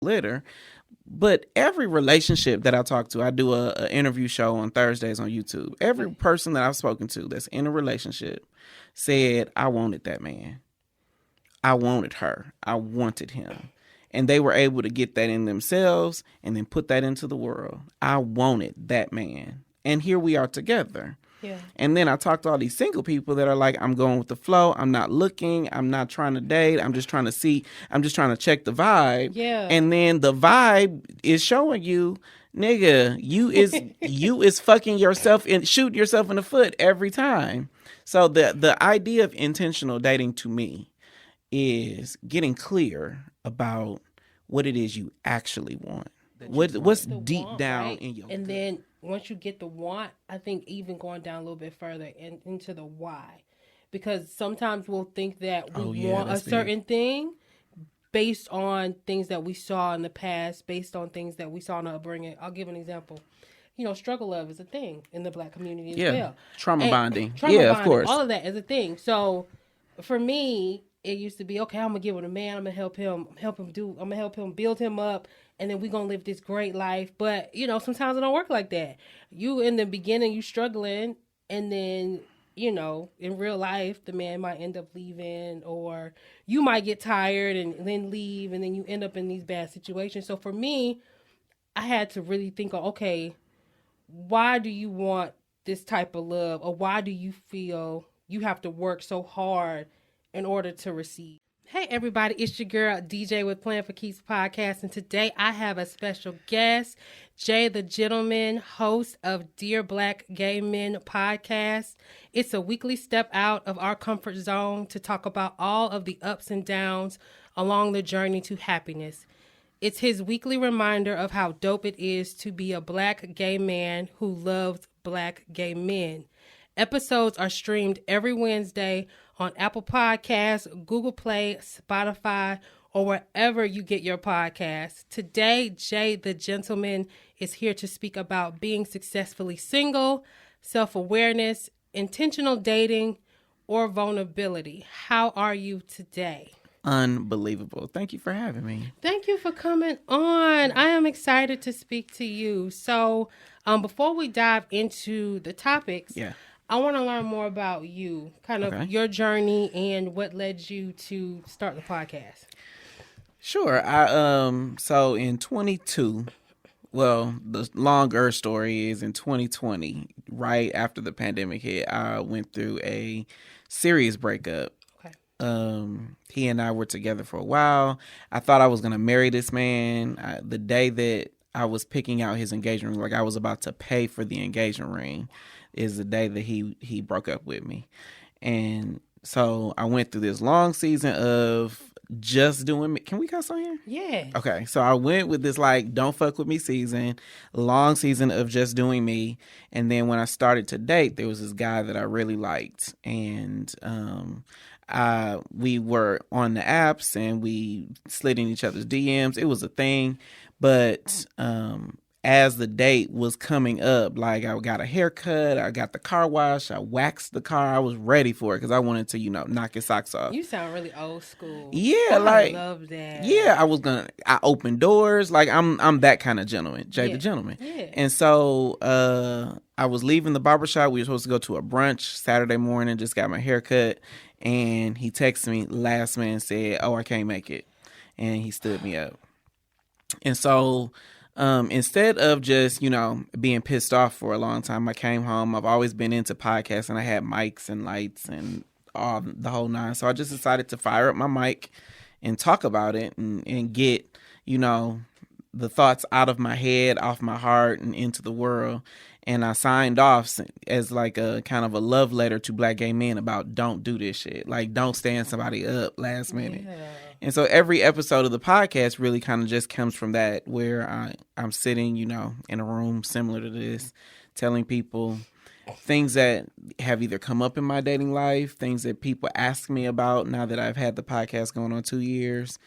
litter. But every relationship that I talk to, I do a interview show on Thursdays on YouTube. Every person that I've spoken to that's in a relationship said, I wanted that man. I wanted her. I wanted him. And they were able to get that in themselves and then put that into the world. I wanted that man. And here we are together. Yeah. And then I talk to all these single people that are like, I'm going with the flow. I'm not looking. I'm not trying to date. I'm just trying to see. I'm just trying to check the vibe. Yeah. And then the vibe is showing you, nigga, you is fucking yourself and shooting yourself in the foot every time. So the idea of intentional dating to me is getting clear about what it is you actually want. What's deep want, down right? in your And then once you get the want, I think even going down a little bit further into the why. Because sometimes we'll think that we want a certain thing based on things that we saw in the past, based on things that we saw in the upbringing. I'll give an example. Struggle love is a thing in the Black community as well. Trauma bonding. Trauma yeah, bonding, of course. all of that is a thing. So for me, it used to be, okay, I'm gonna get with a man, I'm gonna help him build him up, and then we're gonna live this great life. But sometimes it don't work like that. You in the beginning, you struggling, and then in real life, the man might end up leaving, or you might get tired and then leave, and then you end up in these bad situations. So for me, I had to really think of, okay, why do you want this type of love, or why do you feel you have to work so hard in order to receive? Hey everybody, it's your girl DJ with Plan for Keeps podcast, and today I have a special guest, Jay the Gentleman, host of Dear Black Gay Men podcast. It's a weekly step out of our comfort zone to talk about all of the ups and downs along the journey to happiness. It's his weekly reminder of how dope it is to be a Black gay man who loves Black gay men. Episodes are streamed every Wednesday on Apple Podcasts, Google Play, Spotify, or wherever you get your podcasts. Today, Jay the Gentleman is here to speak about being successfully single, self-awareness, intentional dating, or vulnerability. How are you today? Unbelievable. Thank you for having me. Thank you for coming on. I am excited to speak to you. So, before we dive into the topics, I want to learn more about you, kind of your journey and what led you to start the podcast. Sure. So in 22, well, the longer story is in 2020, right after the pandemic hit, I went through a serious breakup. He and I were together for a while. I thought I was going to marry this man. The day that I was picking out his engagement ring, like I was about to pay for the engagement ring, is the day that he broke up with me. And so I went through this long season of just doing me. Can we cuss on here? Yeah. Okay. So I went with this like don't fuck with me season, long season of just doing me. And then when I started to date, there was this guy that I really liked. And we were on the apps and we slid in each other's DMs. It was a thing. But as the date was coming up, like I got a haircut, I got the car wash, I waxed the car. I was ready for it because I wanted to, knock his socks off. You sound really old school. Yeah, I love that. Yeah, I opened doors. Like I'm that kind of gentleman, Jay the Gentleman. Yeah. And so I was leaving the barbershop. We were supposed to go to a brunch Saturday morning, just got my haircut. And he texted me last minute and said, "Oh, I can't make it." And he stood me up. And so instead of just, being pissed off for a long time, I came home. I've always been into podcasts and I had mics and lights and all the whole nine. So I just decided to fire up my mic and talk about it and get, the thoughts out of my head, off my heart and into the world. And I signed off as like a kind of a love letter to Black gay men about don't do this shit. Like don't stand somebody up last minute. Yeah. And so every episode of the podcast really kind of just comes from that, where I'm sitting, in a room similar to this, telling people things that have either come up in my dating life, things that people ask me about now that I've had the podcast going on 2 years.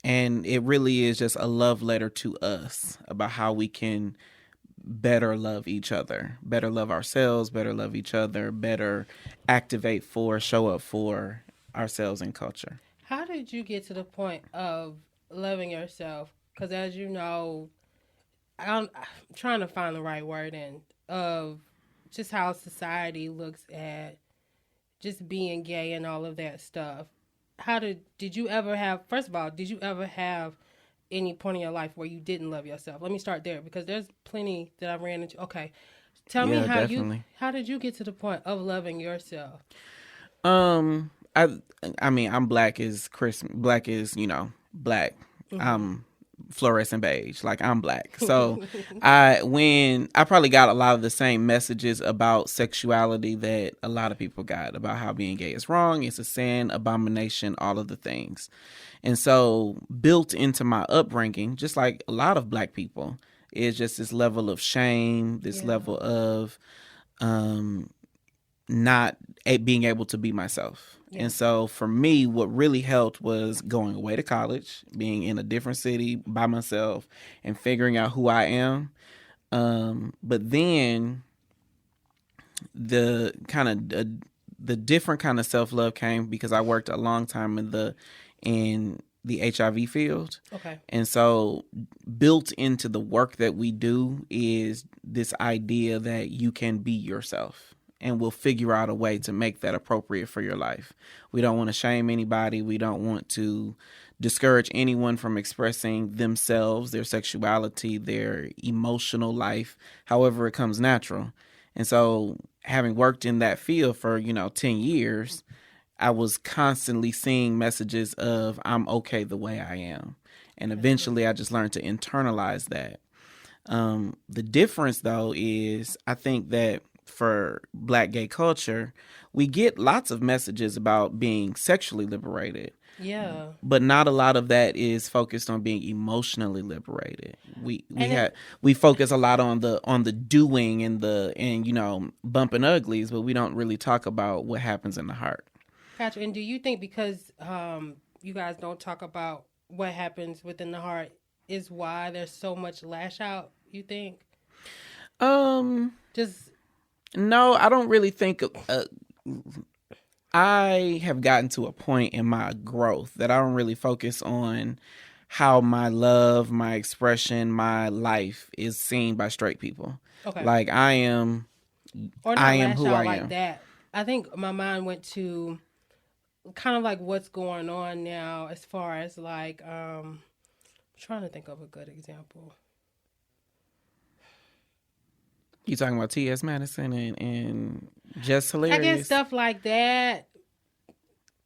And it really is just a love letter to us about how we can better love each other, better love ourselves, better love each other, better activate for, show up for ourselves and culture. How did you get to the point of loving yourself, because as you know, I'm trying to find the right word in of just how society looks at just being gay and all of that stuff. Did you ever have, first of all, did you ever have any point in your life where you didn't love yourself? Let me start there because there's plenty that I ran into. Okay. Tell me Yeah, definitely. how did you get to the point of loving yourself? Um, I I mean, I'm black as Christmas. Black is, black. Mm-hmm. I'm fluorescent beige. Like, I'm black. So I probably got a lot of the same messages about sexuality that a lot of people got about how being gay is wrong, it's a sin, abomination, all of the things. And so built into my upbringing, just like a lot of black people, is just this level of shame, this Yeah. level of um not being able to be myself. Yeah. And so for me, what really helped was going away to college, being in a different city by myself, and figuring out who I am. But then the kind of the different kind of self love came because I worked a long time in the HIV field. Okay. And so built into the work that we do is this idea that you can be yourself, and we'll figure out a way to make that appropriate for your life. We don't want to shame anybody. We don't want to discourage anyone from expressing themselves, their sexuality, their emotional life, however it comes natural. And so having worked in that field for, 10 years, I was constantly seeing messages of I'm okay the way I am. And eventually I just learned to internalize that. The difference, though, is I think that for Black gay culture, we get lots of messages about being sexually liberated. Yeah. But not a lot of that is focused on being emotionally liberated. And We focus a lot on the doing and bumping uglies, but we don't really talk about what happens in the heart. Gotcha. And do you think because you guys don't talk about what happens within the heart is why there's so much lash out, you think? Just No, I don't really think. I have gotten to a point in my growth that I don't really focus on how my love, my expression, my life is seen by straight people. okay. Like I am Or not I am lash who out I like am. that. I think my mind went to kind of like what's going on now as far as like trying to think of a good example. You talking about T.S. Madison and Just I guess Hilarious? stuff like that.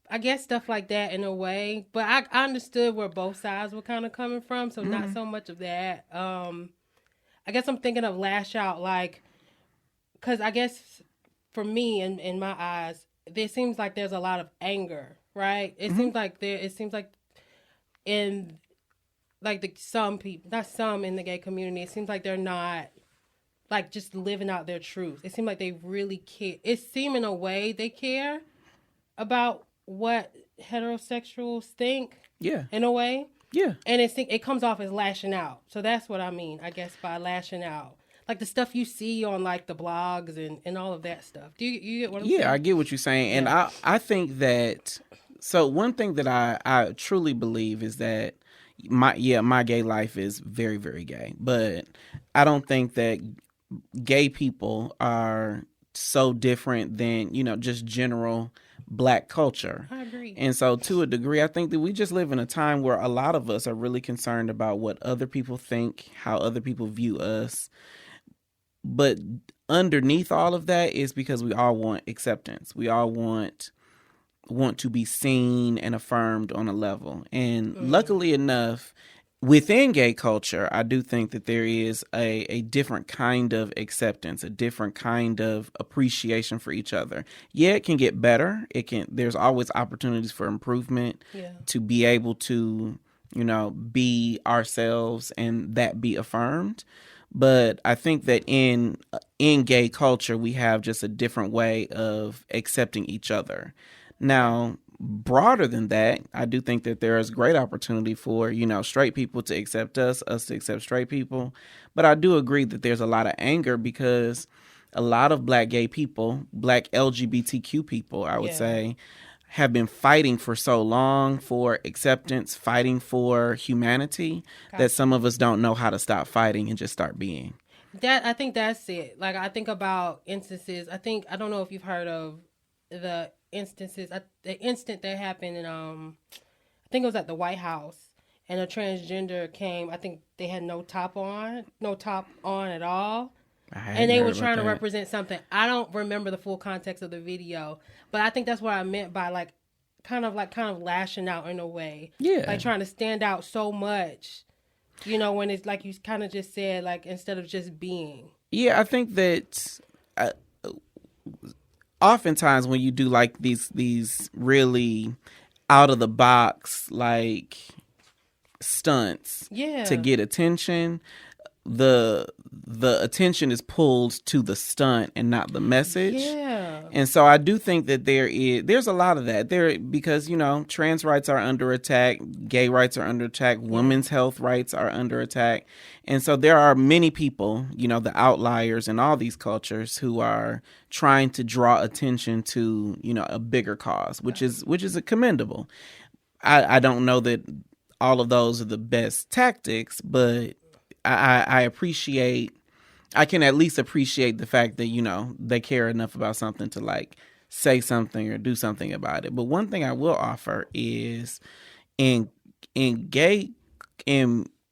I guess stuff like that in a way, but I understood where both sides were kind of coming from, so not so much of that. I guess I'm thinking of lash out like, because I guess for me in my eyes, there seems like there's a lot of anger, right? It seems like in like some people, not some in the gay community, it seems like they're not like just living out their truth. It seems like they really care. It seems in a way they care about what heterosexuals think Yeah, in a way, yeah. and it comes off as lashing out. So that's what I mean, I guess, by lashing out, like the stuff you see on like the blogs and all of that stuff. Do you get what I'm saying? Yeah, I get what you're saying. And Yeah. I think that, so one thing that I truly believe is that my gay life is very, very gay. But I don't think that gay people are so different than, just general Black culture. I agree. And so to a degree, I think that we just live in a time where a lot of us are really concerned about what other people think, how other people view us. But underneath all of that is because we all want acceptance. We all want to be seen and affirmed on a level. And luckily enough, within gay culture, I do think that there is a different kind of acceptance, a different kind of appreciation for each other. Yeah, it can get better. There's always opportunities for improvement, Yeah. to be able to, be ourselves and that be affirmed. But I think that in gay culture, we have just a different way of accepting each other. Now, broader than that, I do think that there is great opportunity for, straight people to accept us to accept straight people. But I do agree that there's a lot of anger because a lot of Black gay people, Black LGBTQ people, I would Yeah. say, have been fighting for so long for acceptance, fighting for humanity, that some of us don't know how to stop fighting and just start being. That I think that's it. Like I think about instances. I don't know if you've heard of the instances. The instant that happened in I think it was at the White House, and a transgender came. I think they had no top on at all, and they were trying to represent something. I don't remember the full context of the video, but I think that's what I meant by like kind of lashing out in a way. Yeah, like trying to stand out so much. You know, when it's like you kind of just said, like, instead of just being. Yeah, I think that oftentimes when you do like these really out of the box like stunts to get attention, the attention is pulled to the stunt and not the message. Yeah. And so I do think that there's a lot of that there, because, you know, trans rights are under attack, gay rights are under attack, women's health rights are under attack. And so there are many people, you know, the outliers in all these cultures who are trying to draw attention to, you know, a bigger cause, which is a commendable. I don't know that all of those are the best tactics, but I can at least appreciate the fact that, you know, they care enough about something to like say something or do something about it. But one thing I will offer is in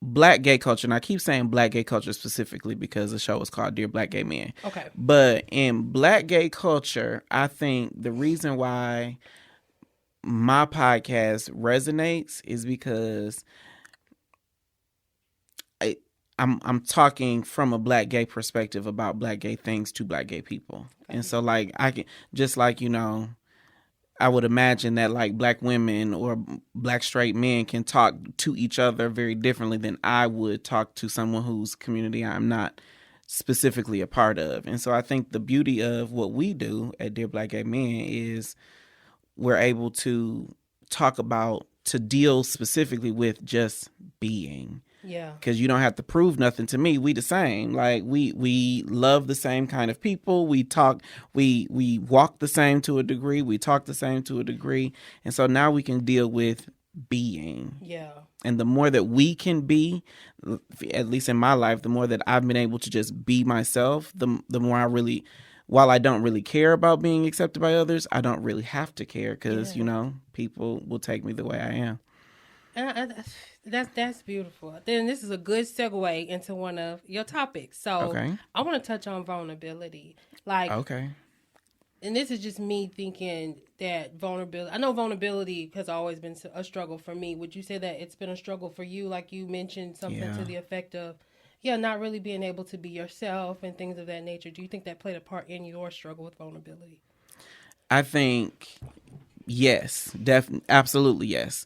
Black gay culture, and I keep saying Black gay culture specifically because the show is called Dear Black Gay Men. Okay. But in Black gay culture, I think the reason why my podcast resonates is because I'm talking from a Black gay perspective about Black gay things to Black gay people. And so like I can just like, you know, I would imagine that like Black women or Black straight men can talk to each other very differently than I would talk to someone whose community I'm not specifically a part of. And so I think the beauty of what we do at Dear Black Gay Men is we're able to deal specifically with just being. Yeah. Because you don't have to prove nothing to me. We the same. Like we love the same kind of people. We walk the same to a degree. We talk the same to a degree. And so now we can deal with being. Yeah. And the more that we can be, at least in my life, the more that I've been able to just be myself, the more while I don't really care about being accepted by others, I don't really have to care because, you know, people will take me the way I am. And that's beautiful. Then this is a good segue into one of your topics. So I want to touch on vulnerability. Like, and this is just me thinking that vulnerability. I know vulnerability has always been a struggle for me. Would you say that it's been a struggle for you? Like you mentioned something to the effect of, not really being able to be yourself and things of that nature. Do you think that played a part in your struggle with vulnerability? I think yes, absolutely yes.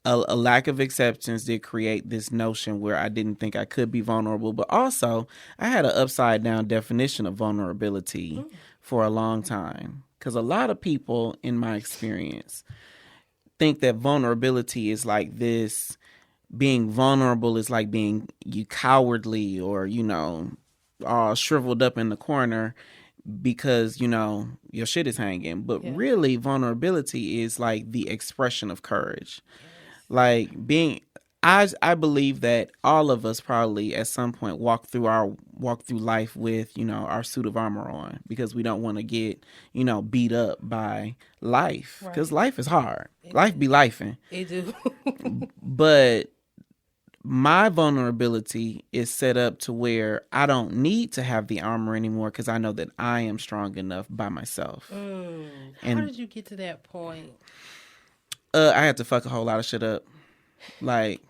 A lack of acceptance did create this notion where I didn't think I could be vulnerable, but also I had an upside down definition of vulnerability for a long time. Because a lot of people in my experience think that vulnerability is like this, being vulnerable is like being you cowardly or, you know, all shriveled up in the corner because, you know, your shit is hanging. But really, vulnerability is like the expression of courage. Like I believe that all of us probably at some point walk through life with, you know, our suit of armor on because we don't want to get, you know, beat up by life because life is hard. Life be lifing. It do. But my vulnerability is set up to where I don't need to have the armor anymore because I know that I am strong enough by myself. How did you get to that point? I had to fuck a whole lot of shit up. Like,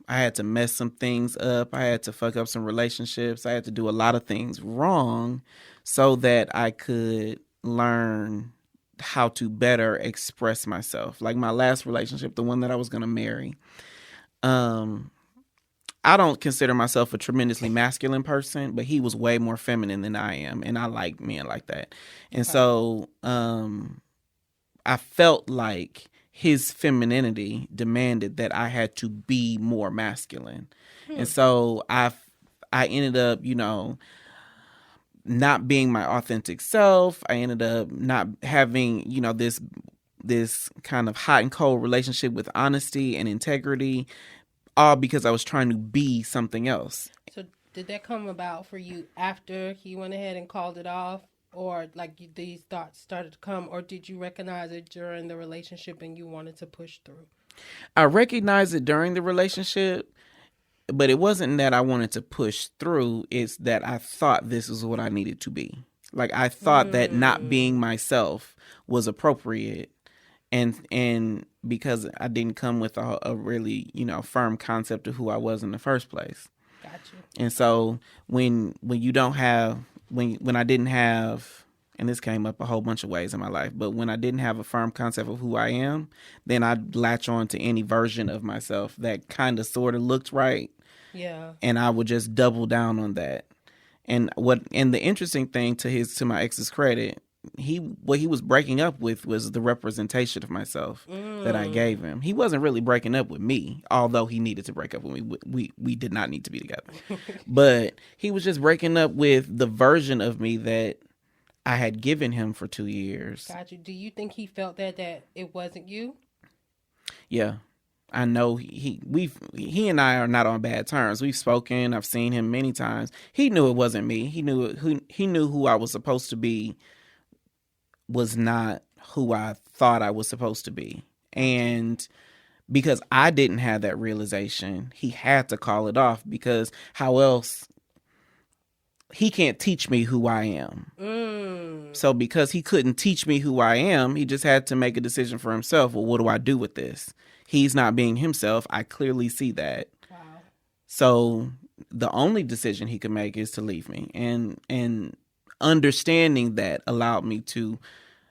I had to mess some things up. I had to fuck up some relationships. I had to do a lot of things wrong so that I could learn how to better express myself. Like my last relationship, the one that I was going to marry. I don't consider myself a tremendously masculine person, but he was way more feminine than I am. And I like men like that. And so I felt like his femininity demanded that I had to be more masculine. And so I ended up, you know, not being my authentic self. I ended up not having, this kind of hot and cold relationship with honesty and integrity, all because I was trying to be something else. So did that come about for you after he went ahead and called it off? Or like these thoughts started to come, or did you recognize it during the relationship and you wanted to push through? I recognized it during the relationship, but it wasn't that I wanted to push through. It's that I thought this is what I needed to be. Like, I thought that not being myself was appropriate. And because I didn't come with a really, firm concept of who I was in the first place. Gotcha. And so when you don't have, when I didn't have, and this came up a whole bunch of ways in my life, but when I didn't have a firm concept of who I am, then I'd latch on to any version of myself that kind of sort of looked right. Yeah. And I would just double down on that. And the interesting thing to my ex's credit, what he was breaking up with was the representation of myself that I gave him. He wasn't really breaking up with me, although he needed to break up with me. We did not need to be together. But he was just breaking up with the version of me that I had given him for 2 years. Gotcha. Do you think he felt that it wasn't you? Yeah. I know he and I are not on bad terms. We've spoken. I've seen him many times. He knew it wasn't me. He knew who I was supposed to be was not who I thought I was supposed to be. And because I didn't have that realization, he had to call it off, because how else? He can't teach me who I am. So because he couldn't teach me who I am, he just had to make a decision for himself. Well, what do I do with this? He's not being himself. I clearly see that. Wow. So the only decision he could make is to leave me. And understanding that allowed me to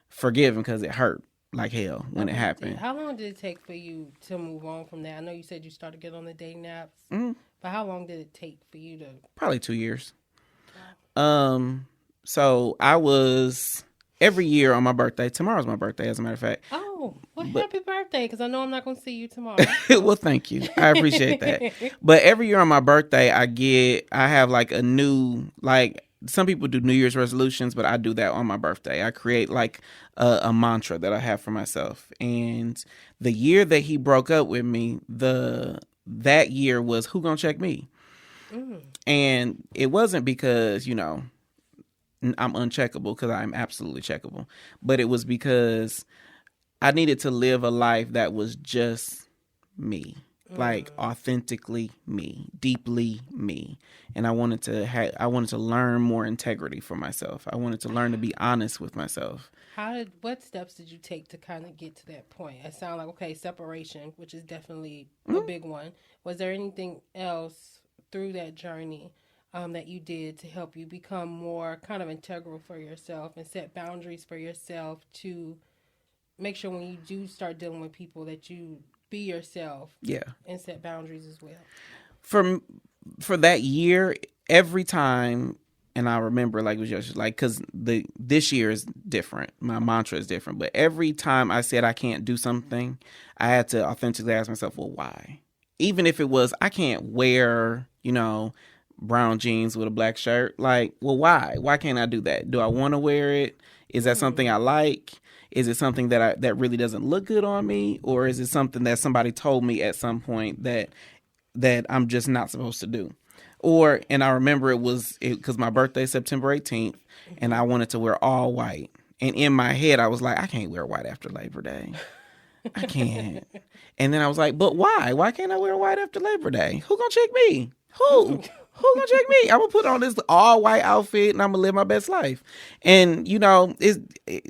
forgive him, because it hurt like hell when it happened. How long did it take for you to move on from that? I know you said you started getting on the dating apps, but how long did it take for you to? Probably 2 years. So I was every year on my birthday. Tomorrow's my birthday, as a matter of fact. Oh, well, happy birthday! Because I know I'm not going to see you tomorrow. Well, thank you. I appreciate that. But every year on my birthday, I have like a new, like, some people do New Year's resolutions, but I do that on my birthday. I create like a mantra that I have for myself. And the year that he broke up with me, that year was, who gonna check me? And it wasn't because, I'm uncheckable, because I'm absolutely checkable. But it was because I needed to live a life that was just me. Like authentically me, deeply me. And I wanted to learn more integrity for myself. I wanted to learn to be honest with myself. What steps did you take to kind of get to that point? It sounded like, okay, separation, which is definitely a big one. Was there anything else through that journey that you did to help you become more kind of integral for yourself and set boundaries for yourself to make sure when you do start dealing with people that you be yourself, and set boundaries as well? For that year, every time, and I remember, like, it was just like, because this year is different. My mantra is different. But every time I said I can't do something, I had to authentically ask myself, well, why? Even if it was, I can't wear, brown jeans with a black shirt. Like, well, why? Why can't I do that? Do I want to wear it? Is that something I like? Is it something that really doesn't look good on me? Or is it something that somebody told me at some point that I'm just not supposed to do? And I remember it was because my birthday is September 18th, and I wanted to wear all white. And in my head, I was like, I can't wear white after Labor Day. I can't. And then I was like, but why? Why can't I wear white after Labor Day? Who gonna check me? Who gonna check me? I'm gonna put on this all white outfit and I'm gonna live my best life. And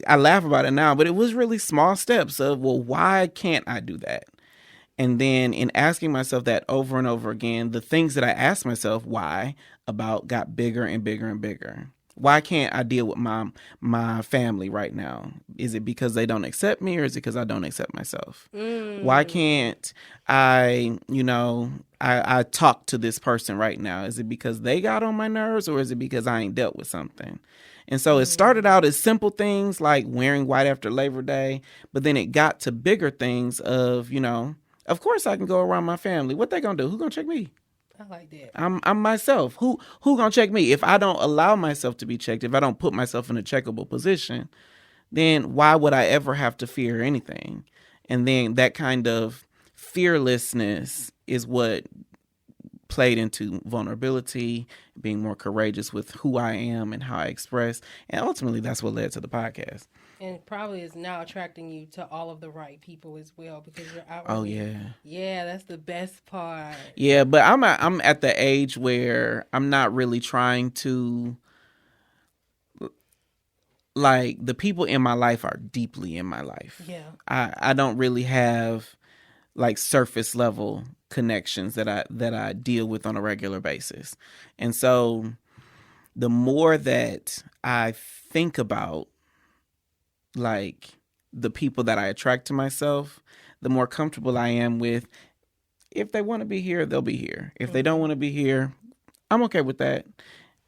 I laugh about it now, but it was really small steps of, well, why can't I do that? And then in asking myself that over and over again, the things that I asked myself why about got bigger and bigger and bigger. Why can't I deal with my family right now? Is it because they don't accept me, or is it because I don't accept myself? Why can't I talk to this person right now? Is it because they got on my nerves, or is it because I ain't dealt with something? And so it started out as simple things like wearing white after Labor Day, but then it got to bigger things of, of course I can go around my family. What they gonna do? Who gonna check me? I like that. I'm myself. Who gonna check me? If I don't allow myself to be checked, if I don't put myself in a checkable position, then why would I ever have to fear anything? And then that kind of fearlessness is what played into vulnerability, being more courageous with who I am and how I express. And ultimately, that's what led to the podcast. And probably is now attracting you to all of the right people as well because you're out. Oh, yeah. Yeah, that's the best part. Yeah, but I'm at the age where I'm not really trying to, like, the people in my life are deeply in my life. Yeah. I don't really have like surface level connections that I deal with on a regular basis. And so the more that I think about like the people that I attract to myself, the more comfortable I am with, if they want to be here, they'll be here. If they don't want to be here, I'm okay with that.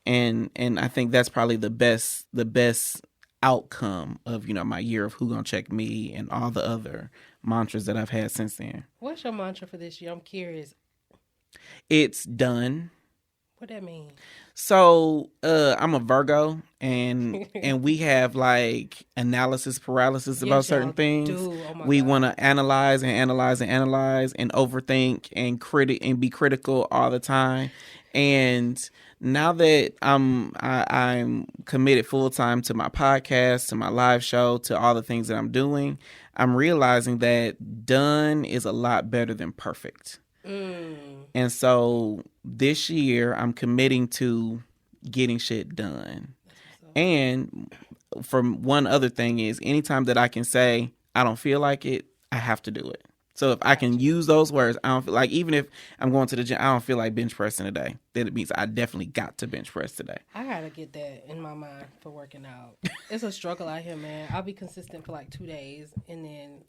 And I think that's probably the best outcome of, my year of Who Gonna Check Me and all the other mantras that I've had since then. What's your mantra for this year? I'm curious. It's done. What that mean? So I'm a Virgo, and we have like analysis paralysis about certain things. We want to analyze and overthink and be critical all the time. And now that I'm committed full time to my podcast, to my live show, to all the things that I'm doing, I'm realizing that done is a lot better than perfect. And so this year I'm committing to getting shit done. And from one other thing is anytime that I can say I don't feel like it, I have to do it. So if I can use those words, I don't feel like, even if I'm going to the gym, I don't feel like bench pressing today, then it means I definitely got to bench press today. I gotta get that in my mind for working out. It's a struggle out here, man. I'll be consistent for like 2 days and then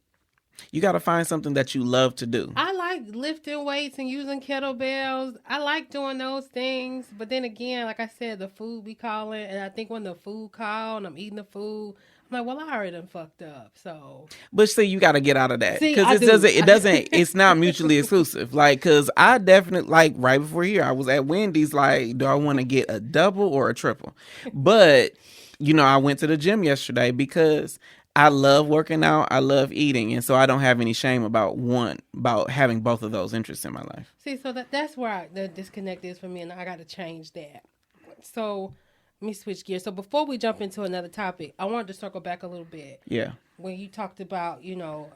you got to find something that you love to do. I like lifting weights and using kettlebells. I like doing those things. But then again, like I said, the food be calling. And I think when the food call and I'm eating the food, I'm like, well, I already done fucked up. So, but see, you got to get out of that because it doesn't. It's not mutually exclusive. Like, because I definitely, like, right before here, I was at Wendy's. Like, do I want to get a double or a triple? But I went to the gym yesterday because I love working out. I love eating. And so I don't have any shame about having both of those interests in my life. See, so that's where the disconnect is for me. And I got to change that. So let me switch gears. So before we jump into another topic, I wanted to circle back a little bit. Yeah. When you talked about, your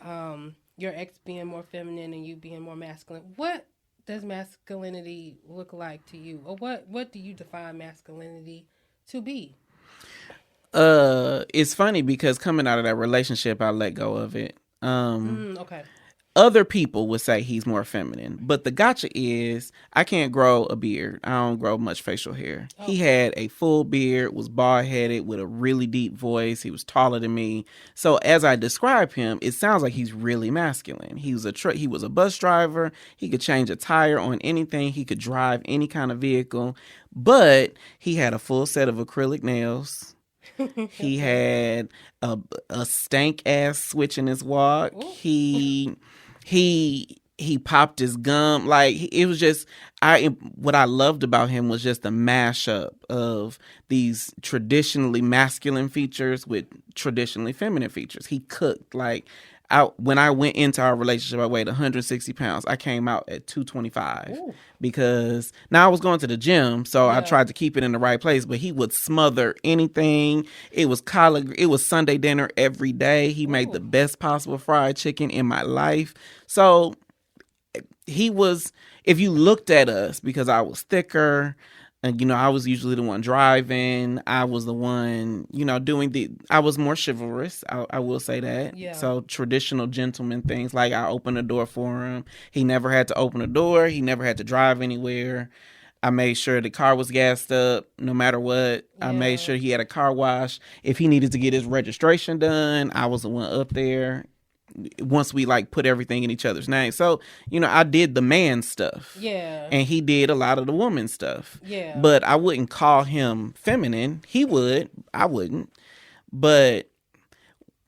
ex being more feminine and you being more masculine, what does masculinity look like to you? Or what do you define masculinity to be? It's funny because coming out of that relationship, I let go of it. Okay. Other people would say he's more feminine, but the gotcha is I can't grow a beard. I don't grow much facial hair. Oh. He had a full beard, was bald headed with a really deep voice. He was taller than me. So as I describe him, it sounds like he's really masculine. He was a bus driver. He could change a tire on anything. He could drive any kind of vehicle, but he had a full set of acrylic nails. He had a stank ass switch in his walk. Ooh. He popped his gum. Like, it was just, what I loved about him was just the mashup of these traditionally masculine features with traditionally feminine features. He cooked. Like, when I went into our relationship, I weighed 160 pounds. I came out at 225. Ooh. Because now I was going to the gym, so I tried to keep it in the right place, but he would smother anything. It was Sunday dinner every day. He made the best possible fried chicken in my life. So he was, if you looked at us, because I was thicker, and, I was usually the one driving. I was the one, I was more chivalrous. I will say that. Yeah. So traditional gentleman things, like I opened the door for him. He never had to open the door. He never had to drive anywhere. I made sure the car was gassed up no matter what. Yeah. I made sure he had a car wash. If he needed to get his registration done, I was the one up there. Once we put everything in each other's name. So, I did the man stuff. Yeah. And he did a lot of the woman stuff. Yeah. But I wouldn't call him feminine. He would. I wouldn't. But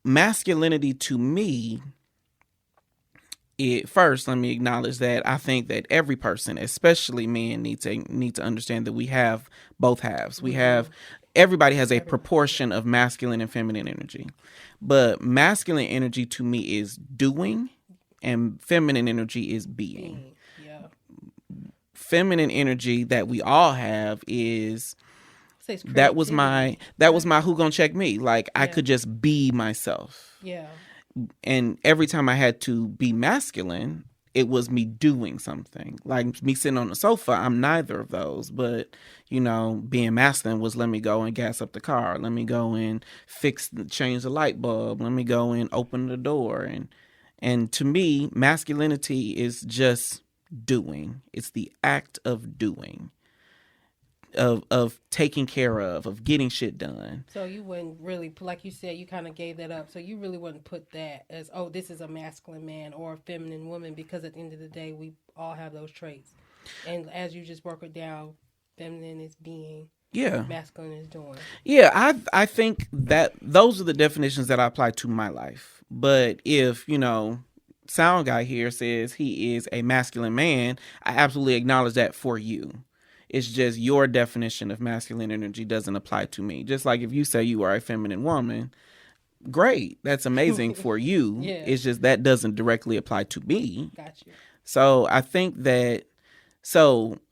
masculinity to me first, let me acknowledge that I think that every person, especially men, need to understand that we have both halves. We have everybody has a proportion of masculine and feminine energy, but masculine energy to me is doing, and feminine energy is being. Yeah. Feminine energy that we all have is Say it's that was creativity. my who gonna check me. Like I could just be myself. Yeah. And every time I had to be masculine, it was me doing something. Like me sitting on the sofa, I'm neither of those. But, being masculine was let me go and gas up the car. Let me go and change the light bulb. Let me go and open the door. And to me, masculinity is just doing. It's the act of doing. Of taking care of getting shit done. So you wouldn't really, like you said, you kind of gave that up. So you really wouldn't put that as, oh, this is a masculine man or a feminine woman, because at the end of the day, we all have those traits. And as you just broke it down, feminine is being, masculine is doing. Yeah, I think that those are the definitions that I apply to my life. But if, Sound Guy here says he is a masculine man, I absolutely acknowledge that for you. It's just your definition of masculine energy doesn't apply to me. Just like if you say you are a feminine woman, great. That's amazing for you. Yeah. It's just that doesn't directly apply to me. Got you. So I think that,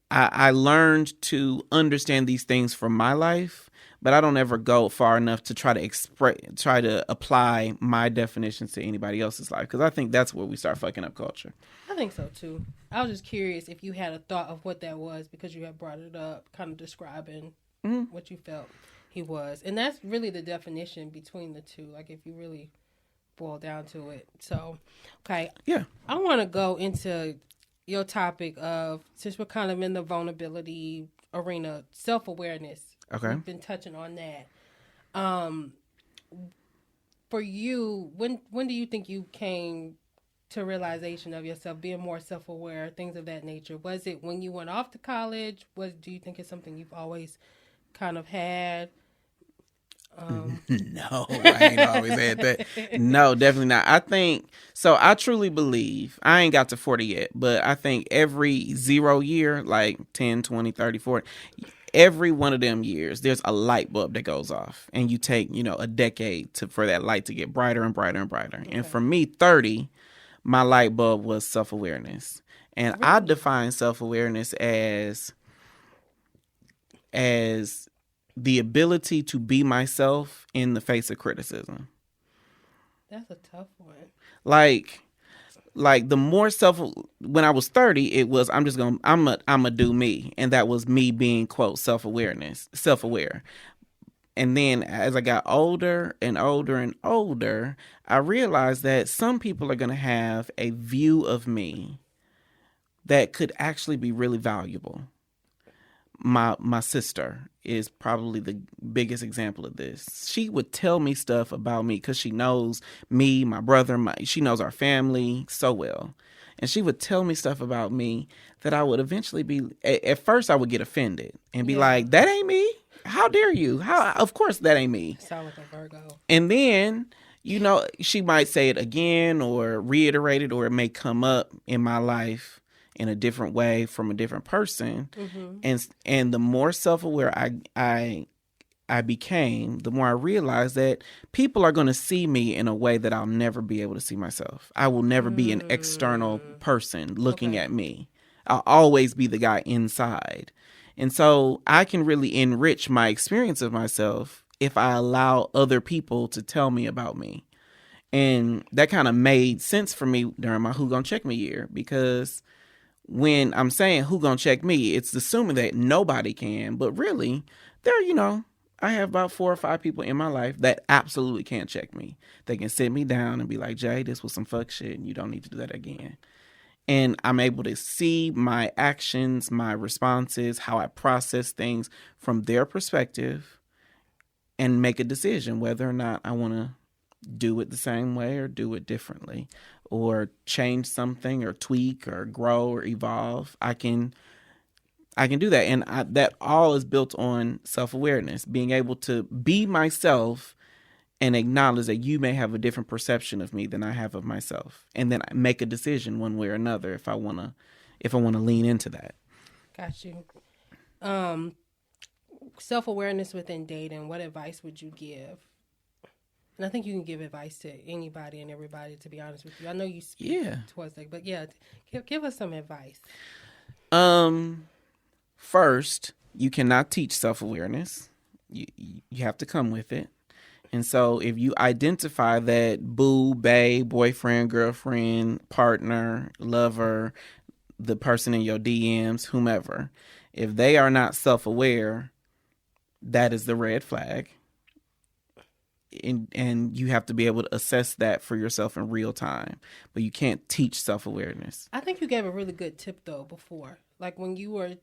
I learned to understand these things from my life, but I don't ever go far enough to try to apply my definitions to anybody else's life, because I think that's where we start fucking up culture. I think so too. I was just curious if you had a thought of what that was, because you had brought it up, kind of describing what you felt he was. And that's really the definition between the two, like if you really boil down to it. So, okay. Yeah. I want to go into your topic of, since we're kind of in the vulnerability arena, self-awareness. Okay. We've been touching on that. For you, when do you think you came to realization of yourself, being more self-aware, things of that nature? Was it when you went off to college? Do you think it's something you've always kind of had? No, I ain't always had that. No, definitely not. I truly believe, I ain't got to 40 yet, but I think every 0 year, like 10, 20, 30, 40, every one of them years, there's a light bulb that goes off, and you take, a decade for that light to get brighter and brighter and brighter. Okay. And for me, 30, my light bulb was self-awareness. And really? I define self-awareness as the ability to be myself in the face of criticism. That's a tough one. Like the more when I was 30, it was, I'm a do me. And that was me being, quote, self-aware. And then as I got older and older and older, I realized that some people are going to have a view of me that could actually be really valuable. My sister is probably the biggest example of this. She would tell me stuff about me because she knows me, my brother, she knows our family so well. And she would tell me stuff about me that I would eventually at first I would get offended and be like, that ain't me. How dare you? Of course that ain't me. Sound like a Virgo. And then, she might say it again or reiterate it, or it may come up in my life in a different way from a different person. Mm-hmm. And the more self-aware I became, the more I realized that people are going to see me in a way that I'll never be able to see myself. I will never be an external person looking at me. I'll always be the guy inside. And so I can really enrich my experience of myself if I allow other people to tell me about me. And that kind of made sense for me during my Who Gonna Check Me year, because when I'm saying who gonna check me, it's assuming that nobody can. But really, I have about 4 or 5 people in my life that absolutely can't check me. They can sit me down and be like, Jay, this was some fuck shit and you don't need to do that again. And I'm able to see my actions, my responses, how I process things from their perspective and make a decision whether or not I want to do it the same way or do it differently, or change something or tweak or grow or evolve. I can do that. And that all is built on self-awareness, being able to be myself and acknowledge that you may have a different perception of me than I have of myself, and then I make a decision one way or another if I wanna lean into that. Got you. Self-awareness within dating. What advice would you give? And I think you can give advice to anybody and everybody, to be honest with you. I know you speak towards that, but yeah, give us some advice. First, you cannot teach self-awareness. You have to come with it. And so if you identify that boo, bae, boyfriend, girlfriend, partner, lover, the person in your DMs, whomever, if they are not self-aware, that is the red flag. And you have to be able to assess that for yourself in real time. But you can't teach self-awareness. I think you gave a really good tip, though, before. Like when you were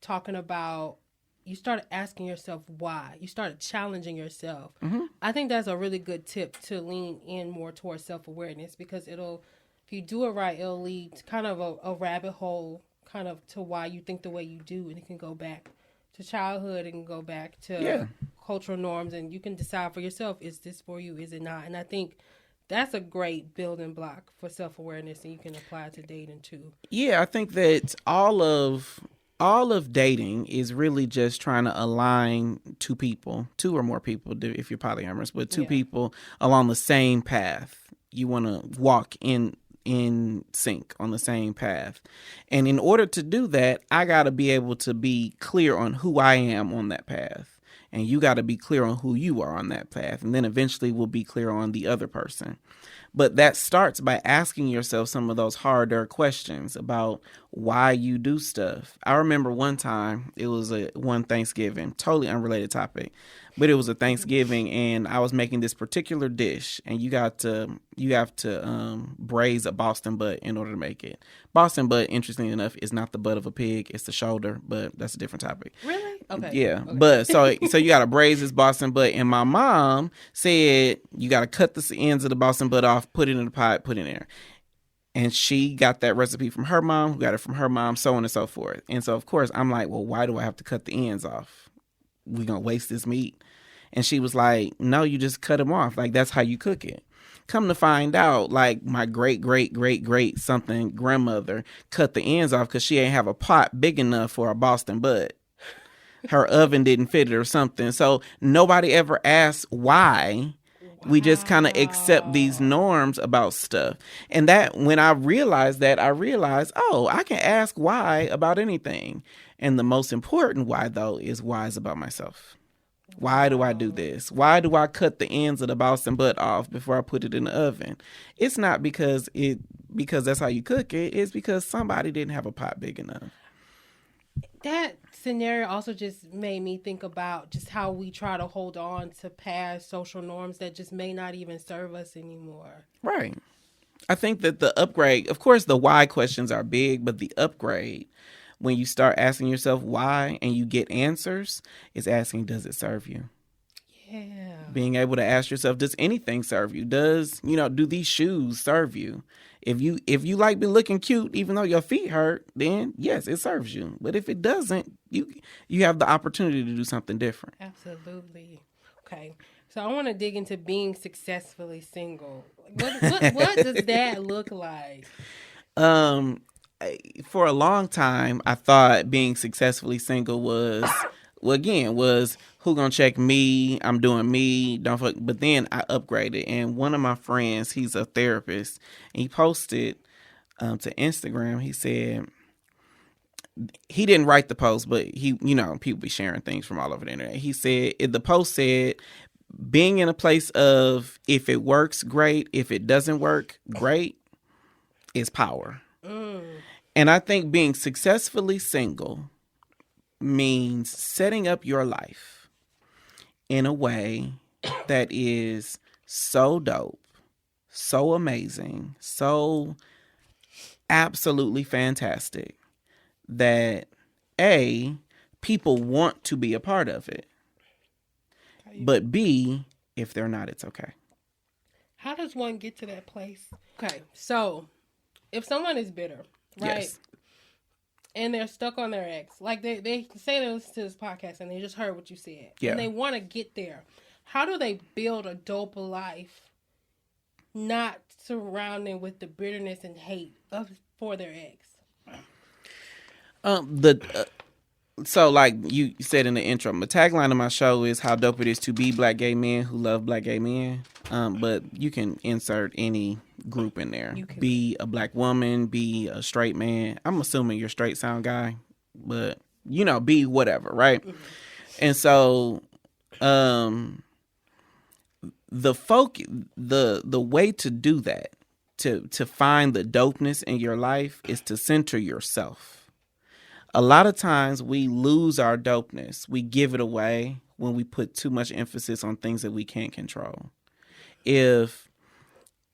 talking about, you started asking yourself why. You started challenging yourself. Mm-hmm. I think that's a really good tip to lean in more towards self-awareness, because if you do it right, it'll lead to kind of a rabbit hole kind of to why you think the way you do. And it can go back to childhood, and go back to cultural norms, and you can decide for yourself, is this for you, is it not? And I think that's a great building block for self-awareness, and you can apply it to dating too. Yeah, I think that all of dating is really just trying to align two or more people, if you're polyamorous, but two people along the same path. You want to walk in sync on the same path. And in order to do that, I got to be able to be clear on who I am on that path. And you got to be clear on who you are on that path. And then eventually we'll be clear on the other person. But that starts by asking yourself some of those harder questions about why you do stuff. I remember one time, it was one Thanksgiving, totally unrelated topic, but it was a Thanksgiving, and I was making this particular dish, and you have to braise a Boston butt in order to make it. Boston butt, interestingly enough, is not the butt of a pig; it's the shoulder, but that's a different topic. Really? Okay. Yeah, okay. But so you got to braise this Boston butt, and my mom said you got to cut the ends of the Boston butt off, put it in the pot, put it in there. And she got that recipe from her mom, who got it from her mom, so on and so forth. And so, of course, I'm like, well, why do I have to cut the ends off? We gonna waste this meat? And she was like, no, you just cut them off. Like, that's how you cook it. Come to find out, like, my great something grandmother cut the ends off because she ain't have a pot big enough for a Boston butt. Her oven didn't fit it or something. So nobody ever asked why. We just kind of accept these norms about stuff. And that, when I realized that, I realized, oh, I can ask why about anything. And the most important why, though, is why is about myself. Why do I do this? Why do I cut the ends of the Boston butt off before I put it in the oven? It's not because that's how you cook it. It's because somebody didn't have a pot big enough. That scenario also just made me think about just how we try to hold on to past social norms that just may not even serve us anymore. Right. I think that the upgrade, of course, the why questions are big, but the upgrade, when you start asking yourself why and you get answers, is asking, does it serve you? Yeah. Being able to ask yourself, does anything serve you? Do these shoes serve you? If you like being looking cute, even though your feet hurt, then yes, it serves you. But if it doesn't, you have the opportunity to do something different. Absolutely. Okay. So I want to dig into being successfully single. What does that look like? For a long time, I thought being successfully single was who gonna check me? I'm doing me. Don't fuck. But then I upgraded, and one of my friends, he's a therapist, and he posted to Instagram. He said he didn't write the post, but people be sharing things from all over the internet. He said the post said, being in a place of if it works, great. If it doesn't work, great, is power. And I think being successfully single means setting up your life in a way that is so dope, so amazing, so absolutely fantastic that people want to be a part of it. But B, if they're not, it's okay. How does one get to that place? Okay, so if someone is bitter, right? Yes. And they're stuck on their ex. Like they say they listen to this podcast and they just heard what you said. Yeah. And they want to get there. How do they build a dope life, not surrounded with the bitterness and hate for their ex? The So, like you said in the intro, the tagline of my show is how dope it is to be black gay men who love black gay men. But you can insert any group in there. Be a black woman, be a straight man. I'm assuming you're straight sound guy, but be whatever, right? Mm-hmm. And so, the way to do that, to find the dopeness in your life, is to center yourself. A lot of times we lose our dopeness. We give it away when we put too much emphasis on things that we can't control. If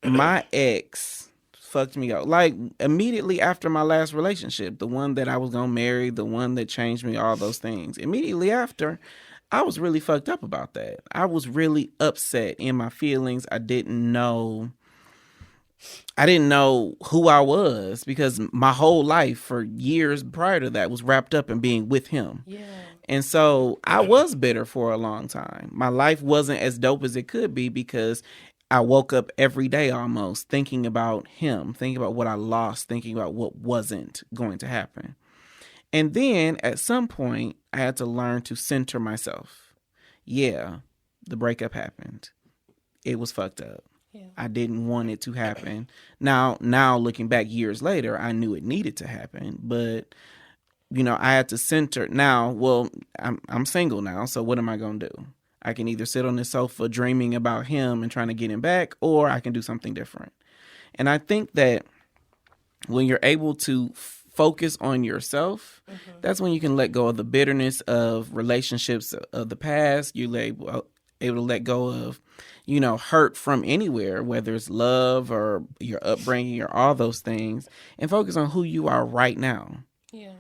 my ex fucked me up, like immediately after my last relationship, the one that I was going to marry, the one that changed me, all those things, immediately after, I was really fucked up about that. I was really upset in my feelings. I didn't know who I was because my whole life for years prior to that was wrapped up in being with him. Yeah. And so I was bitter for a long time. My life wasn't as dope as it could be because I woke up every day almost thinking about him, thinking about what I lost, thinking about what wasn't going to happen. And then at some point, I had to learn to center myself. Yeah, the breakup happened. It was fucked up. Yeah. I didn't want it to happen. Now looking back years later, I knew it needed to happen, but I had to center. Now, well, I'm single now, so what am I going to do? I can either sit on the sofa dreaming about him and trying to get him back, or I can do something different. And I think that when you're able to focus on yourself, mm-hmm. that's when you can let go of the bitterness of relationships of the past. You're able to let go of hurt from anywhere, whether it's love or your upbringing or all those things, and focus on who you are right now. Yeah.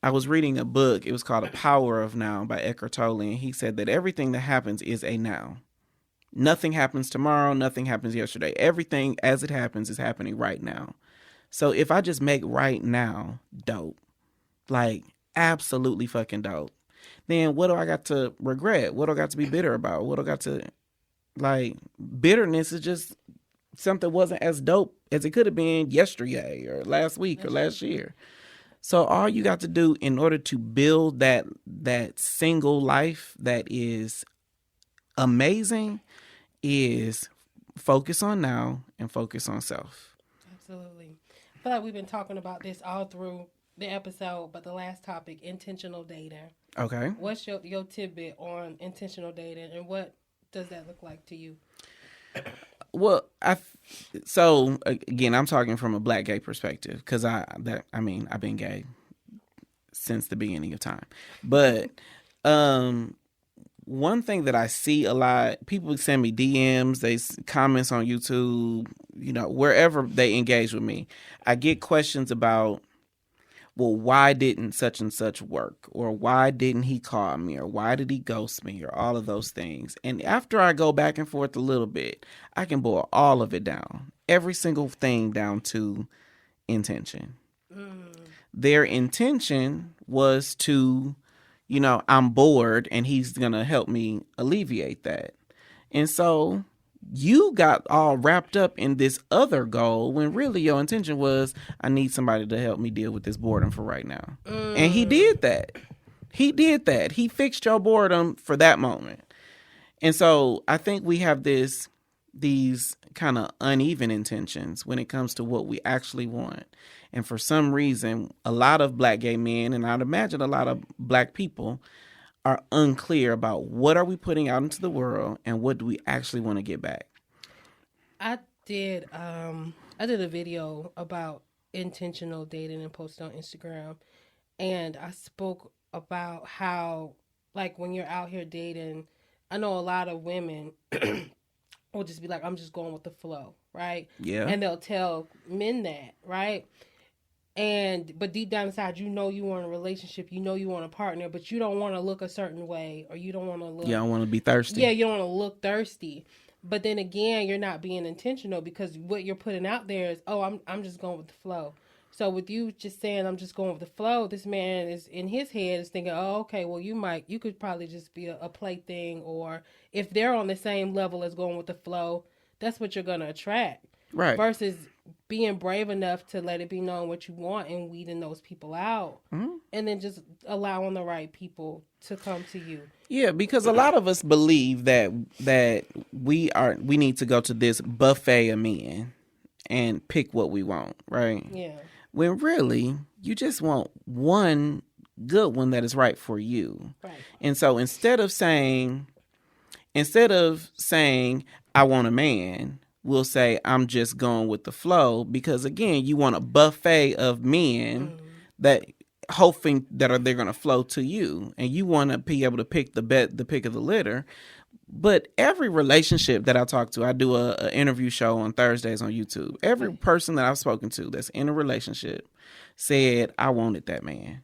I was reading a book. It was called The Power of Now by Eckhart Tolle, and he said that everything that happens is a now. Nothing happens tomorrow. Nothing happens yesterday. Everything as it happens is happening right now. So if I just make right now dope, like absolutely fucking dope, then what do I got to regret? What do I got to be bitter about? What do I got to... Like, bitterness is just something wasn't as dope as it could have been yesterday or last week or last year. So all you got to do in order to build that single life that is amazing is focus on now and focus on self. Absolutely. I feel like we've been talking about this all through the episode, but the last topic, intentional dating. Okay. What's your tidbit on intentional dating, and what does that look like to you? Well, so again, I'm talking from a black gay perspective because I've been gay since the beginning of time. But one thing that I see a lot, people send me DMs, they comments on YouTube, wherever they engage with me, I get questions about, well, why didn't such and such work? Or why didn't he call me? Or why did he ghost me? Or all of those things. And after I go back and forth a little bit, I can boil all of it down. Every single thing down to intention. Their intention was to, I'm bored and he's going to help me alleviate that. And so you got all wrapped up in this other goal when really your intention was, I need somebody to help me deal with this boredom for right now. And he did that. He fixed your boredom for that moment. And so I think we have these kind of uneven intentions when it comes to what we actually want. And for some reason, a lot of black gay men, and I'd imagine a lot of black people, are unclear about what are we putting out into the world and what do we actually want to get back. I did a video about intentional dating and posted on Instagram, and I spoke about how, like, when you're out here dating, I know a lot of women will just be like, I'm just going with the flow, right? Yeah. And they'll tell men that, right? But deep down inside, you want a relationship, you want a partner, but you don't want to look a certain way, or you don't want to look... Yeah, I want to be thirsty. Yeah, you don't want to look thirsty. But then again, you're not being intentional because what you're putting out there is, I'm just going with the flow. So with you just saying I'm just going with the flow, this man is in his head is thinking, oh, okay, well you could probably just be a plaything, or if they're on the same level as going with the flow, that's what you're gonna attract. Right. Versus being brave enough to let it be known what you want and weeding those people out, and then just allowing the right people to come to you. Yeah, because a lot of us believe that we need to go to this buffet of men and pick what we want, right? Yeah. When really you just want one good one that is right for you. Right. And so instead of saying I want a man, we'll say I'm just going with the flow, because again, you want a buffet of men that hoping that they're going to flow to you, and you want to be able to pick the pick of the litter. But every relationship that I talk to, I do a interview show on Thursdays on YouTube. Every person that I've spoken to that's in a relationship said, I wanted that man.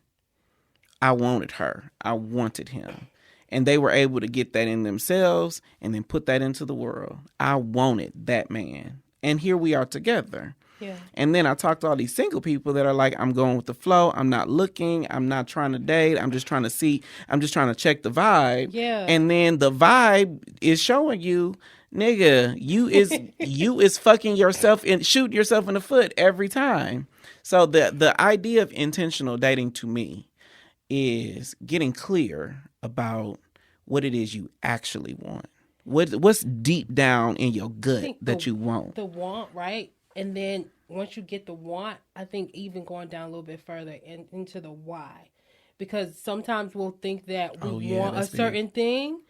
I wanted her. I wanted him. And they were able to get that in themselves and then put that into the world. I wanted that man. And here we are together. Yeah. And then I talk to all these single people that are like, I'm going with the flow. I'm not looking. I'm not trying to date. I'm just trying to see. I'm just trying to check the vibe. Yeah. And then the vibe is showing you, nigga, you is fucking yourself and shooting yourself in the foot every time. So the idea of intentional dating to me is getting clear about what it is you actually want. What's deep down in your gut that you want. The want, right? And then once you get the want, I think even going down a little bit further into the why. Because sometimes we'll think that we want a certain thing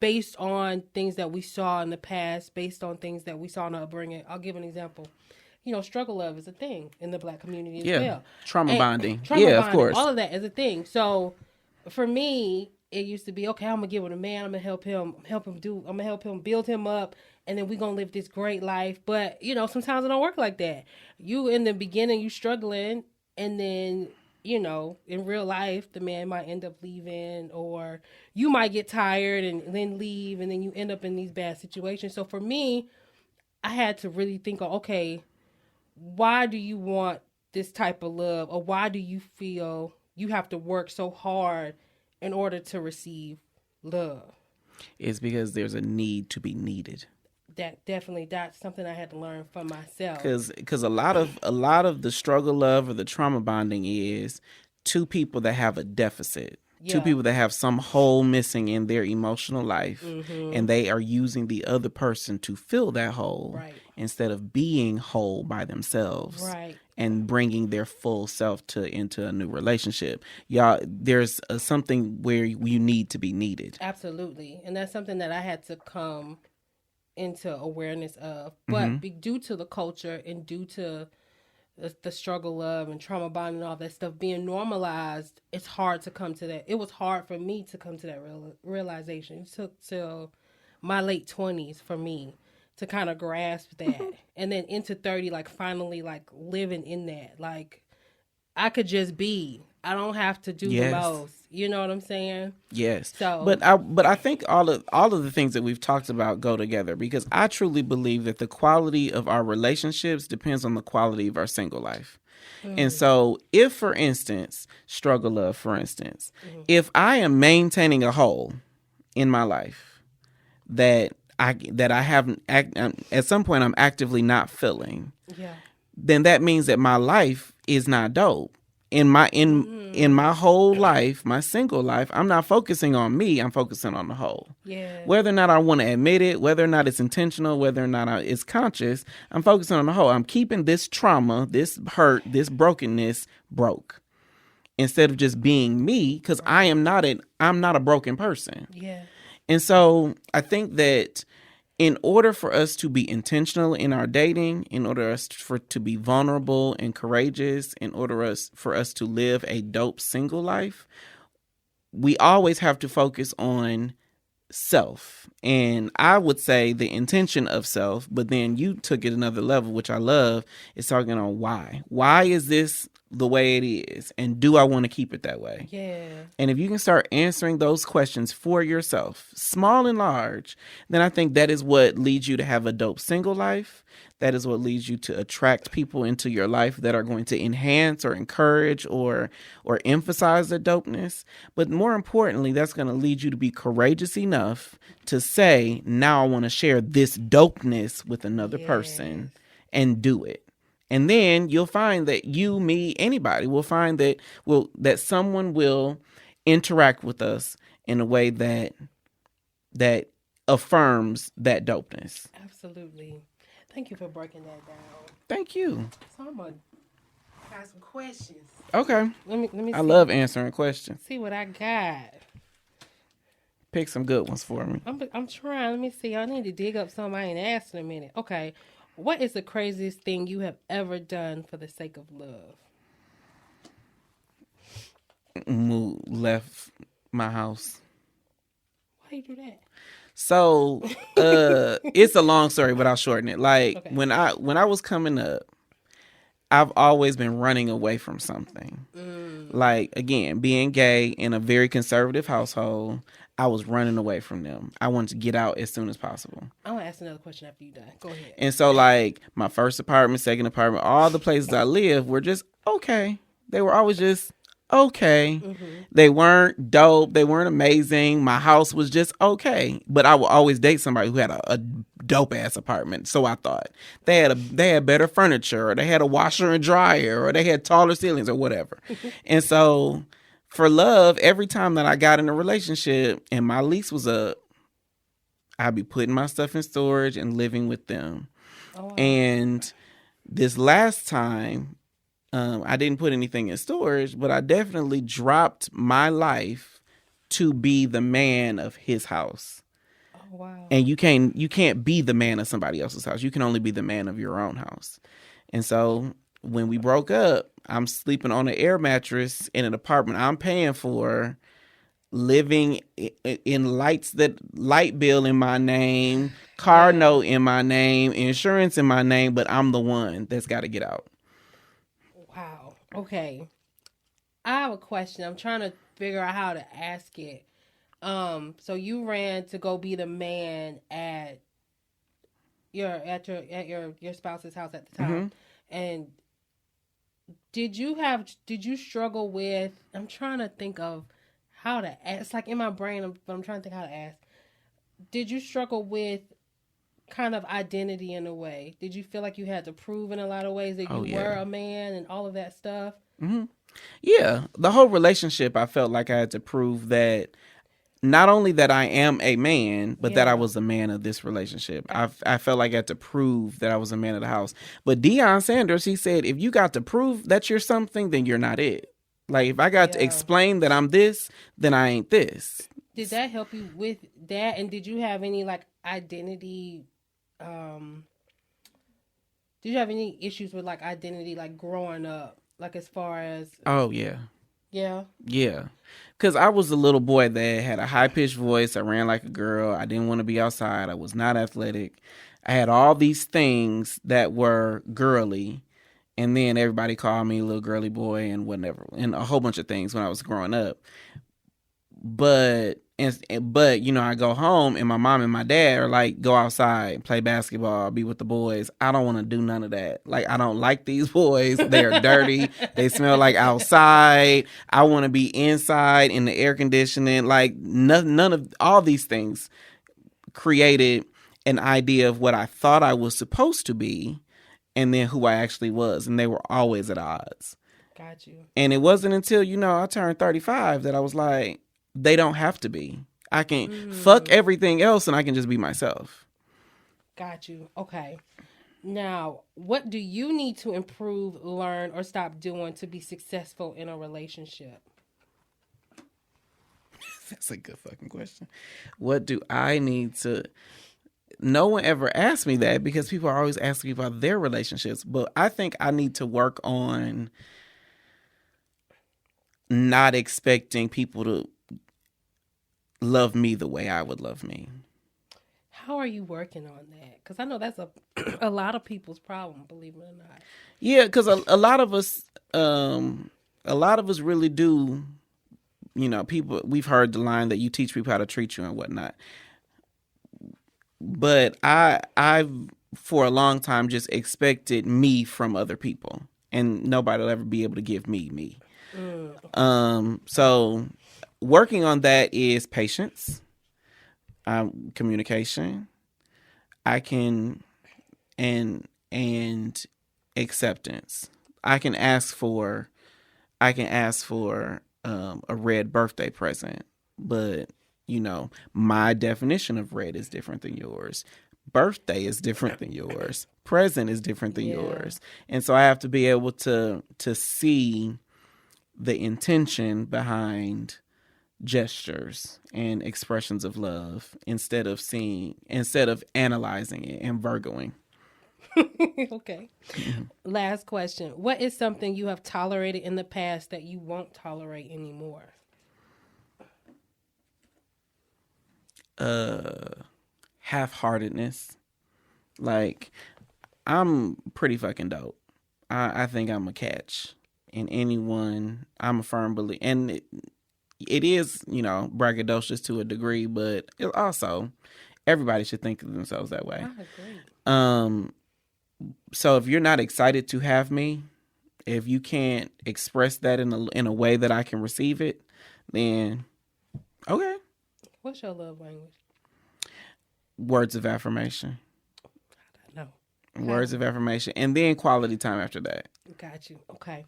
based on things that we saw in the past, based on things that we saw in our upbringing. I'll give an example. Struggle love is a thing in the Black community as well. Trauma bonding. Trauma bonding, of course. All of that is a thing. So for me, it used to be, okay, I'm gonna get with a man, I'm gonna help him build him up, and then we're gonna live this great life. But sometimes it don't work like that. You in the beginning, you struggling, and then in real life, the man might end up leaving, or you might get tired and then leave, and then you end up in these bad situations. So for me, I had to really think of, okay, why do you want this type of love, or why do you feel you have to work so hard in order to receive love? It's because there's a need to be needed. That's something I had to learn for myself. Because a lot of the struggle love or the trauma bonding is two people that have a deficit. Yeah. Two people that have some hole missing in their emotional life, and they are using the other person to fill that hole, right, instead of being whole by themselves, right, and bringing their full self into a new relationship. Y'all, there's something where you need to be needed. Absolutely, and that's something that I had to come into awareness of. But due to the culture and due to the struggle of and trauma bonding and all that stuff being normalized, it's hard to come to that. It was hard for me to come to that realization. It took till my late 20s for me to kind of grasp that. And then into 30, like finally like living in that. Like I could just be. I don't have to do the most. You know what I'm saying? Yes. So, but I think all of the things that we've talked about go together, because I truly believe that the quality of our relationships depends on the quality of our single life. And so if, for instance, struggle love, for instance, if I am maintaining a hole in my life that I haven't at some point I'm actively not filling, then that means that my life is not dope. In my whole life, my single life, I'm not focusing on me. I'm focusing on the whole. Yeah. Whether or not I want to admit it, whether or not it's intentional, whether or not it's conscious, I'm focusing on the whole. I'm keeping this trauma, this hurt, this brokenness broke, instead of just being me, because I'm not a broken person. Yeah. And so I think that in order for us to be intentional in our dating, in order to be vulnerable and courageous, in order for us to live a dope single life, we always have to focus on self. And I would say the intention of self, but then you took it another level, which I love, is talking on why. Why is this the way it is? And do I want to keep it that way? Yeah. And if you can start answering those questions for yourself, small and large, then I think that is what leads you to have a dope single life. That is what leads you to attract people into your life that are going to enhance or encourage or emphasize the dopeness. But more importantly, that's going to lead you to be courageous enough to say, now I want to share this dopeness with another person and do it. And then you'll find that you, me, anybody will find that someone will interact with us in a way that affirms that dopeness. Absolutely. Thank you for breaking that down. Thank you. So I'm gonna got some questions. Okay. Let me see. I love answering questions. See what I got. Pick some good ones for me. I'm trying. Let me see. I need to dig up something I ain't asked in a minute. Okay. What is the craziest thing you have ever done for the sake of love? Left my house. Why you do that? So, it's a long story, but I'll shorten it. Like, Okay. when I was coming up, I've always been running away from something. Like, again, being gay in a very conservative household, I was running away from them. I wanted to get out as soon as possible. I'm gonna ask another question after you done. Go ahead. And so, like, my first apartment, second apartment, all the places I lived were just okay. They were always just okay. They weren't dope. They weren't amazing. My house was just okay. But I would always date somebody who had a dope ass apartment. So I thought they had better furniture, or they had a washer and dryer, or they had taller ceilings, or whatever. And so for love, every time that I got in a relationship and my lease was up, I'd be putting my stuff in storage and living with them. Oh, wow. And this last time, I didn't put anything in storage, but I definitely dropped my life to be the man of his house. Oh, wow. And you can't be the man of somebody else's house. You can only be the man of your own house. And so when we broke up, I'm sleeping on an air mattress in an apartment I'm paying for, living in light bill in my name, car note in my name, insurance in my name, but I'm the one that's got to get out. Wow. Okay. I have a question. I'm trying to figure out how to ask it. So you ran to go be the man at your spouse's house at the time. And did you struggle with, I'm trying to think of how to ask. It's like in my brain, but I'm trying to think how to ask. Did you struggle with kind of identity in a way? Did you feel like you had to prove in a lot of ways that you were a man and all of that stuff? Yeah. The whole relationship, I felt like I had to prove that not only that I am a man, but that I was a man of this relationship. I felt like I had to prove that I was a man of the house. But Deion Sanders, he said, if you got to prove that you're something, then you're not it. Like, if I got to explain that I'm this, then I ain't this. Did that help you with that? And did you have any, like, identity, did you have any issues with, like, identity, like, growing up? Like, as far as... Oh, yeah. Yeah? Yeah. Because I was a little boy that had a high-pitched voice. I ran like a girl. I didn't want to be outside. I was not athletic. I had all these things that were girly. And then everybody called me a little girly boy and whatever. And a whole bunch of things when I was growing up. But you know, I go home and my mom and my dad are like, go outside, play basketball, be with the boys. I don't want to do none of that. Like, I don't like these boys. They're dirty. They smell like outside. I want to be inside in the air conditioning. Like, none of all these things created an idea of what I thought I was supposed to be and then who I actually was. And they were always at odds. Got you. And it wasn't until, you know, I turned 35 that I was like, they don't have to be. I can fuck everything else and I can just be myself. Got you. Okay. Now, what do you need to improve, learn, or stop doing to be successful in a relationship? That's a good fucking question. What do I need to... No one ever asked me that because people are always asking me about their relationships. But I think I need to work on not expecting people to love me the way I would love me. How are you working on that? Because I know that's a lot of people's problem, believe it or not. Yeah, because a lot of us, really do. People, we've heard the line that you teach people how to treat you and whatnot. But I've for a long time just expected me from other people, and nobody will ever be able to give me. So working on that is patience, communication. I can and acceptance. I can ask for a red birthday present, but my definition of red is different than yours. Birthday is different than yours. Present is different than yours. And so I have to be able to see the intention behind gestures and expressions of love instead of analyzing it and Virgoing. Okay. Last question. What is something you have tolerated in the past that you won't tolerate anymore? Half-heartedness. Like, I'm pretty fucking dope. I think I'm a catch. And I'm a firm believer. And it is, braggadocious to a degree, but it also, everybody should think of themselves that way. I agree. So if you're not excited to have me, if you can't express that in a way that I can receive it, then okay. What's your love language? Words of affirmation. No. Words of affirmation. And then quality time after that. Got you. Okay.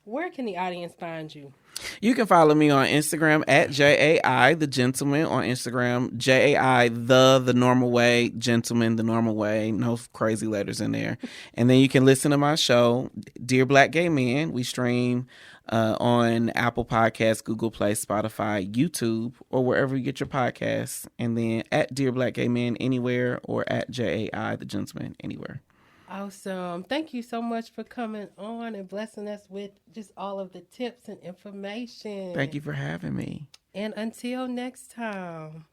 Where can the audience find you? You can follow me on Instagram at JAI the Gentleman on Instagram. JAI the normal way, Gentleman the normal way. No crazy letters in there. And then you can listen to my show, Dear Black Gay Men. We stream on Apple Podcasts, Google Play, Spotify, YouTube, or wherever you get your podcasts. And then at Dear Black Gay Men anywhere, or at JAI the Gentleman anywhere. Awesome. Thank you so much for coming on and blessing us with just all of the tips and information. Thank you for having me. And until next time.